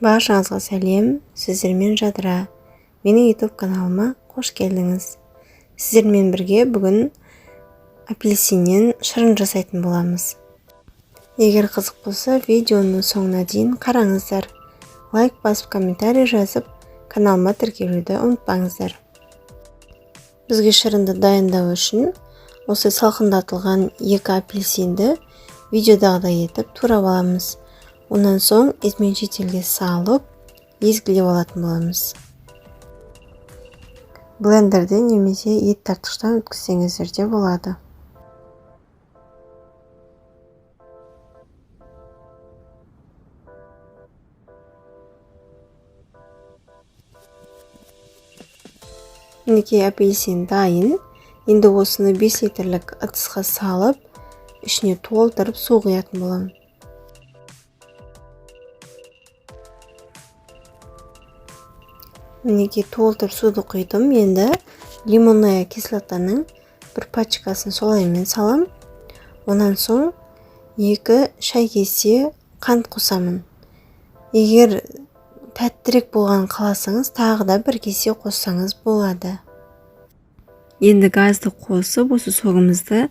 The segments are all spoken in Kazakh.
Barşаңызға сәлем, сіздермен жадыра. Менің YouTube каналыма қош келдіңіз. Сіздермен бірге бүгін апельсиннен шырын жасайтын боламыз. Егер қызық болса, видеоның соңына дейін қараңыздар. Лайк басып, комментарий жазып, каналыма тіркелуді ұмытпаңыздар. Бізге шырынды дайындау үшін осы салқындатылған 2 апельсинді видеодағыдай етіп турап аламыз. Ondan soң измельчительге салып, езгілеп алатын боламыз. Блендерде немесе ет тартқыштан өткізсеңіздер де болады. Мінекей апельсин дайын. Енді осыны 5 литрлік ыдысқа салып, ішіне толтырып су құятын боламын. Мінекей толтырып суды құйдым. Енді лимонная кислотаның бір пачкасын солаймен салам. Онан соң 2 шай кесе қант қосамын. Егер тәттірек болған қаласаңыз, тағы да 1 кесе қоссаңыз болады. Енді газды қосып, осы соғымызды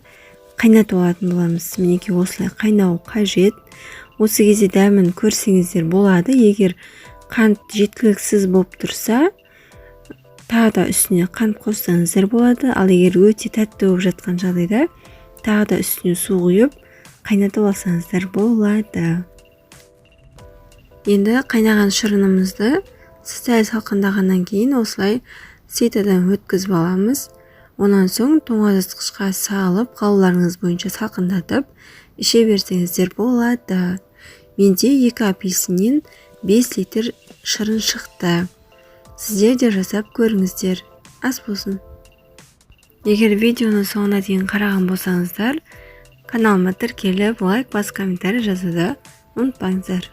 қайнатып алатын боламыз. Мінекей осылай қайнау қажет. Осы кезде дәмін көрсеңіздер болады. Егер қант жеткіліксіз болып тұрса, тағы да үстіне қант қоссаңыздар болады. Ал егер өте тәтті болып жатқан жағдайда, тағы да үстіне су құйып, қайнатып алсаңыздар болады. Енді қайнаған шырынымызды сәл салқындағаннан кейін осылай ситадан өткізіп аламыз. Онан соң тоңазытқышқа салып, қалауларыңыз бойынша салқындатып, іше берсеңіздер болады. Менде 2 апельсиннен 5 литр шырын шықты. Сіздер де жасап көріңіздер. Ас болсын. Егер видеоны соңына дейін қараған болсаңыздар, каналыма тіркеліп, лайк басып, комментарий жазуды ұмытпаңыздар.